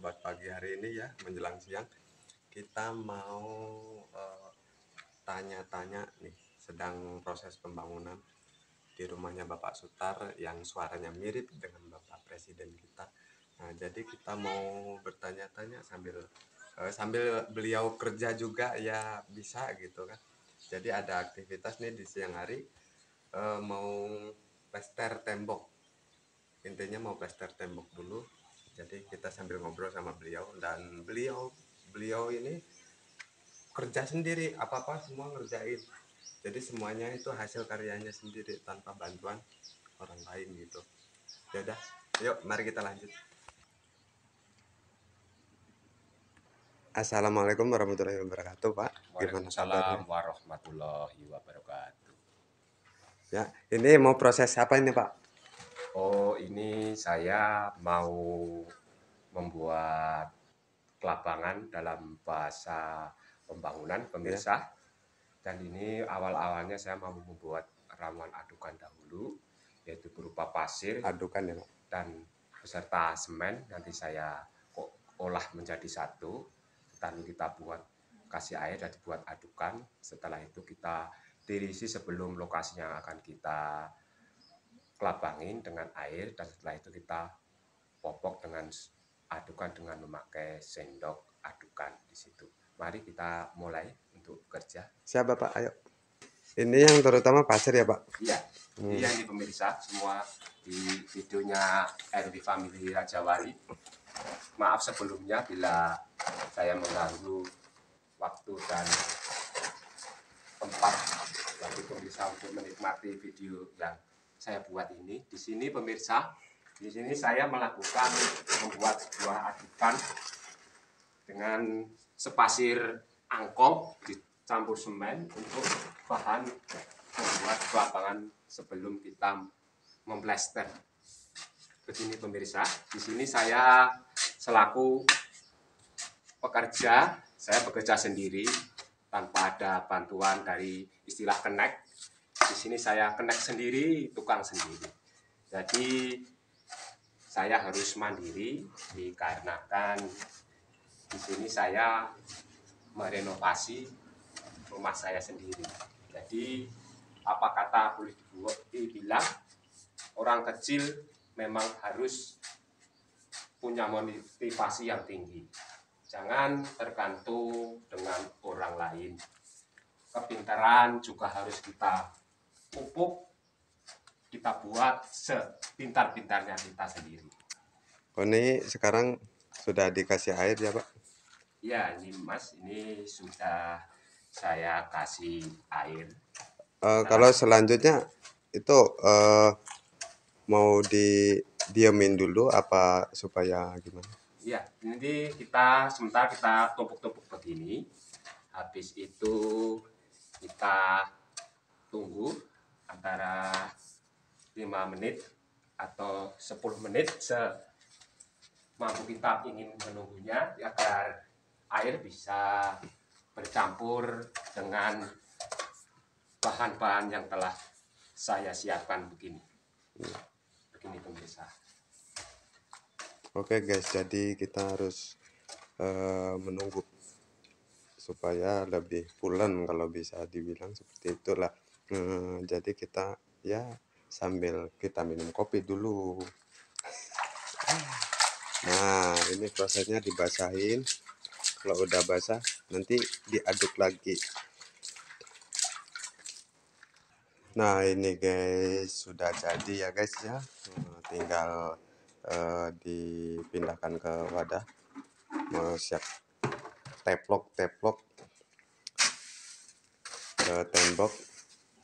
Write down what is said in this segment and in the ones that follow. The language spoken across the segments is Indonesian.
buat pagi hari ini ya, menjelang siang kita mau tanya-tanya nih, sedang proses pembangunan di rumahnya Bapak Sutar yang suaranya mirip dengan Bapak Presiden kita. Nah, jadi kita mau bertanya-tanya sambil beliau kerja juga ya bisa gitu kan. Jadi ada aktivitas nih di siang hari, mau plester tembok. Intinya mau plester tembok dulu. Jadi kita sambil ngobrol sama beliau, dan beliau ini kerja sendiri, apa-apa semua ngerjain. Jadi semuanya itu hasil karyanya sendiri tanpa bantuan orang lain gitu. Ya udah, yuk mari kita lanjut. Assalamualaikum warahmatullahi wabarakatuh, Pak. Gimana kabarnya? Waalaikumsalam warahmatullahi wabarakatuh. Ya, ini mau proses apa ini, Pak? Oh, ini saya mau membuat kelapangan dalam bahasa pembangunan, pemirsa. Dan ini awal-awalnya saya mau membuat ramuan adukan dahulu, yaitu berupa pasir Adukan ya, Pak. dan beserta semen. Nanti saya olah menjadi satu. Lalu kita kasih air dan dibuat adukan. Setelah itu kita tirisi sebelum lokasinya akan kita kelabangin dengan air, dan setelah itu kita popok dengan adukan dengan memakai sendok adukan di situ. Mari kita mulai untuk bekerja. Siapa, Pak? Ayo. Ini yang terutama pasir ya, Pak? Iya. Iya, ini pemirsa semua di videonya RW Family Raja Wali. Maaf sebelumnya bila saya mengganggu waktu dan tempat bagi pemirsa untuk menikmati video yang saya buat ini. Di sini pemirsa, di sini saya melakukan membuat sebuah adukan dengan sepasir angkong dicampur semen untuk bahan membuat kelapangan sebelum kita memplester. Begini pemirsa, di sini saya selaku pekerja, saya bekerja sendiri tanpa ada bantuan dari istilah kenek. Di sini saya kenek sendiri, tukang sendiri. Jadi saya harus mandiri dikarenakan di sini saya merenovasi rumah saya sendiri. Jadi apa kata boleh dibilang, orang kecil memang harus punya motivasi yang tinggi. Jangan tergantung dengan orang lain. Kepintaran juga harus kita pupuk, kita buat sepintar-pintarnya kita sendiri. Oh, ini sekarang sudah dikasih air ya, Pak? Ya, ini Mas, ini sudah saya kasih air. Kalau selanjutnya itu mau didiamin dulu apa supaya gimana? Ya, nanti kita sementara kita tumpuk-tumpuk begini. Habis itu kita tunggu antara 5 menit atau 10 menit semampu kita ingin menunggunya, agar air bisa bercampur dengan bahan-bahan yang telah saya siapkan begini. Begini pemirsa. Oke guys, jadi kita harus menunggu supaya lebih pulen, kalau bisa dibilang seperti itulah. Jadi kita ya sambil kita minum kopi dulu. Nah, ini prosesnya dibasahin. Kalau udah basah nanti diaduk lagi. Nah, ini guys sudah jadi ya guys ya. Tinggal dipindahkan ke wadah. Mau siap teplok ke tembok.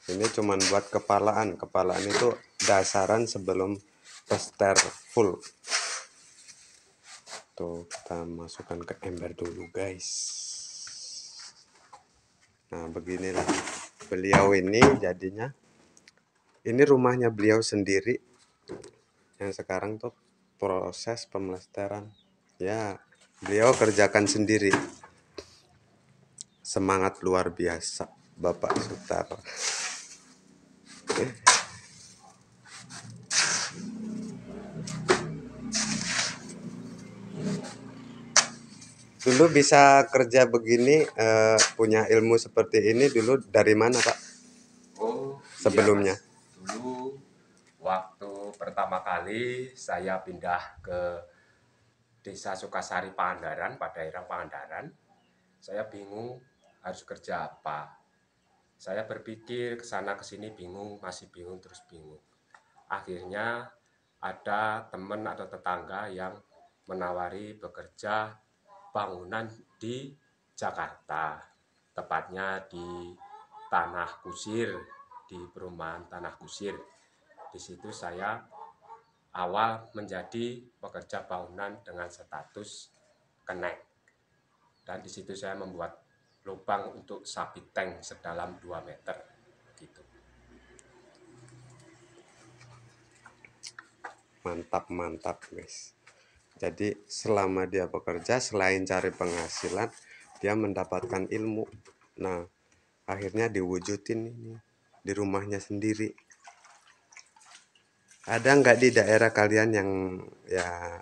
Ini cuman buat kepalaan itu dasaran sebelum plester full. Tuh, kita masukkan ke ember dulu guys. Nah, beginilah beliau ini jadinya. Ini rumahnya beliau sendiri yang sekarang tuh proses pemlesteran ya, beliau kerjakan sendiri. Semangat luar biasa Bapak Sutar. dulu bisa kerja begini, punya ilmu seperti ini dulu dari mana Pak Oh iya sebelumnya? Mas, dulu waktu pertama kali saya pindah ke Desa Sukasari Pangandaran, pada daerah Pangandaran, saya bingung harus kerja apa. Saya berpikir ke sana ke sini bingung, masih bingung terus bingung. Akhirnya ada teman atau tetangga yang menawari bekerja bangunan di Jakarta, tepatnya di Tanah Kusir, di perumahan Tanah Kusir. Di situ saya awal menjadi pekerja bangunan dengan status kenek. Dan di situ saya membuat lubang untuk sapi tank sedalam 2 meter gitu. Mantap guys. Jadi selama dia bekerja, selain cari penghasilan, dia mendapatkan ilmu. Nah, akhirnya diwujudin ini di rumahnya sendiri. Ada nggak di daerah kalian yang ya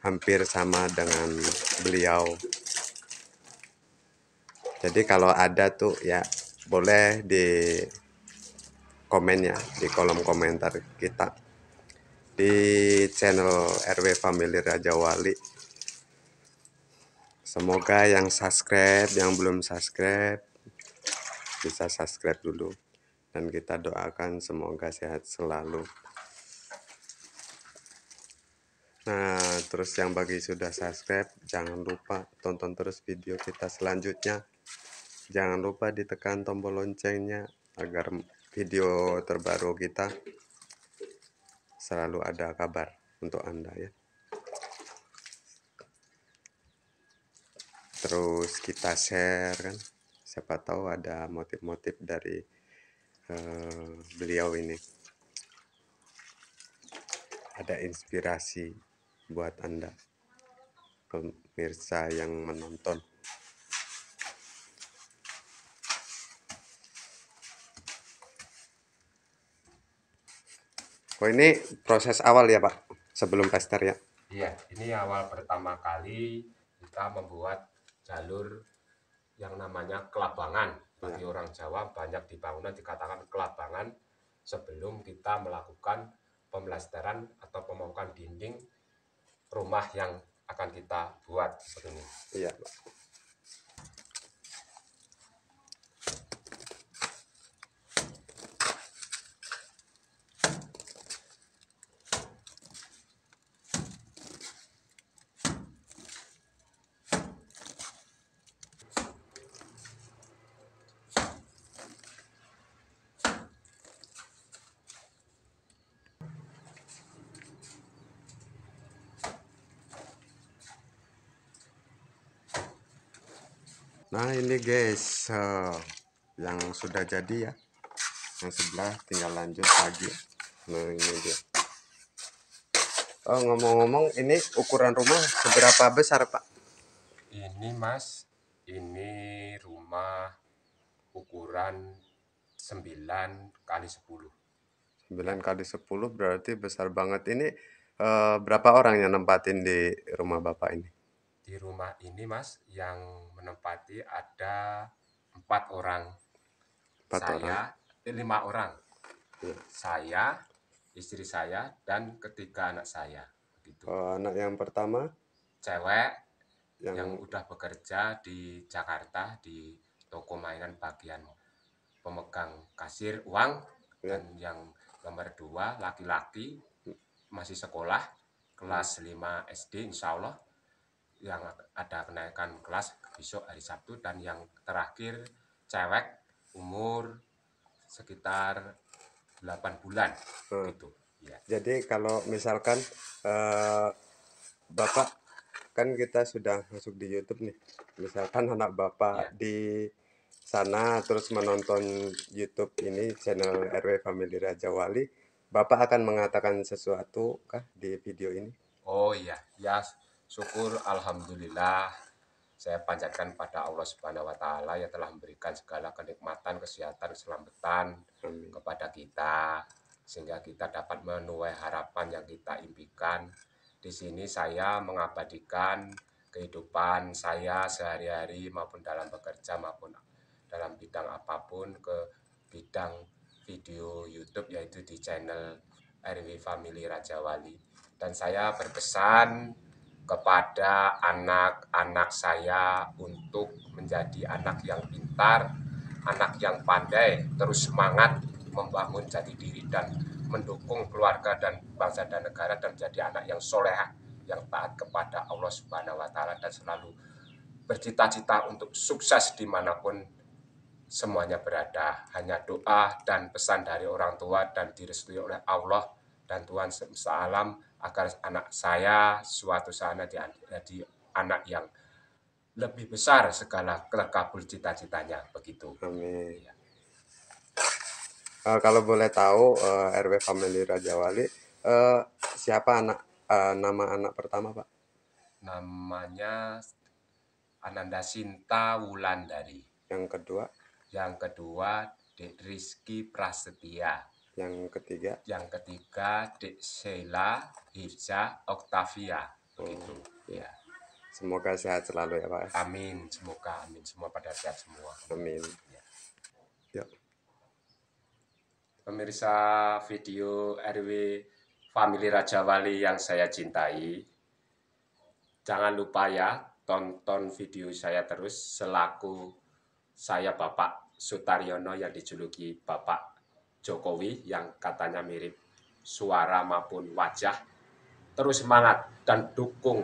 hampir sama dengan beliau? Jadi kalau ada tuh ya boleh di komen ya, di kolom komentar kita di channel RW Family Raja Wali. Semoga yang subscribe, yang belum subscribe bisa subscribe dulu, dan kita doakan semoga sehat selalu. Nah, terus yang bagi sudah subscribe, jangan lupa tonton terus video kita selanjutnya. Jangan lupa ditekan tombol loncengnya agar video terbaru kita selalu ada kabar untuk Anda ya. Terus kita share kan, siapa tahu ada motif-motif dari beliau ini, ada inspirasi buat Anda pemirsa yang menonton. Oh, ini proses awal ya Pak, sebelum pester ya? Iya, ini awal pertama kali kita membuat jalur yang namanya kelabangan. Bagi Ya. orang Jawa banyak di bangunan dikatakan kelabangan sebelum kita melakukan pemelasteran atau pemaukan dinding rumah yang akan kita buat seperti ini. Iya Pak. Nah ini guys, yang sudah jadi ya, yang sebelah tinggal lanjut lagi. Nah ini dia. Oh, ngomong-ngomong, ini ukuran rumah seberapa besar Pak? Ini Mas, ini rumah ukuran 9 kali 10. 9 kali 10 berarti besar banget. Ini berapa orang yang nempatin di rumah Bapak ini? Di rumah ini Mas yang menempati ada 4 orang. 4 orang. Saya 5 orang. Ya. Saya, istri saya, dan ketiga anak saya. Begitu. Anak yang pertama Cewek yang yang udah bekerja di Jakarta di toko mainan bagian pemegang kasir uang, ya, dan yang nomor 2 laki-laki masih sekolah kelas 5 SD insya Allah, yang ada kenaikan kelas besok hari Sabtu, dan yang terakhir cewek umur sekitar 8 bulan gitu ya. jadi kalau misalkan Bapak, kan kita sudah masuk di YouTube nih. Misalkan anak Bapak Ya. di sana terus menonton YouTube ini, channel RW Family Raja Wali, Bapak akan mengatakan sesuatu kah di video ini? Oh iya, ya syukur alhamdulillah saya panjatkan pada Allah Subhanahu wa taala yang telah memberikan segala kenikmatan, kesehatan, keselamatan Amin. kepada kita sehingga kita dapat menuai harapan yang kita impikan. Di sini saya mengabadikan kehidupan saya sehari-hari maupun dalam bekerja maupun dalam bidang apapun, ke bidang video YouTube yaitu di channel RW Family Raja Wali. Dan saya berpesan kepada anak-anak saya untuk menjadi anak yang pintar, anak yang pandai, terus semangat membangun jati diri dan mendukung keluarga dan bangsa dan negara, dan menjadi anak yang solehah, yang taat kepada Allah Subhanahu wa Ta'ala, dan selalu bercita-cita untuk sukses dimanapun semuanya berada. Hanya doa dan pesan dari orang tua dan direstui oleh Allah dan Tuhan semesta alam agar anak saya suatu saat jadi anak yang lebih besar segala terkabul cita-citanya, begitu. Amin. Ya. Kalau boleh tahu RW Family Raja Wali, siapa nama anak pertama, Pak? Namanya Ananda Sinta Wulandari. Yang kedua? Yang kedua Dek Rizky Prasetya. Yang ketiga? Yang ketiga Dek Sheila Hirja Octavia. Begitu. Ya. Semoga sehat selalu ya, Pak. Amin, semoga amin, semua pada sehat semua. Amin. Ya. Yuk. Pemirsa video RW Family Raja Wali yang saya cintai, jangan lupa ya, tonton video saya terus selaku saya Bapak Sutaryono yang dijuluki Bapak Jokowi yang katanya mirip suara maupun wajah. Terus semangat dan dukung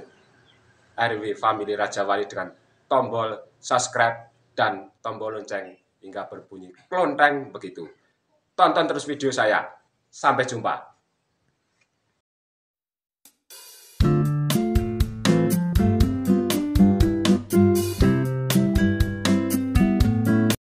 RW Family Raja Wali dengan tombol subscribe dan tombol lonceng hingga berbunyi klonteng begitu. Tonton terus video saya. Sampai jumpa.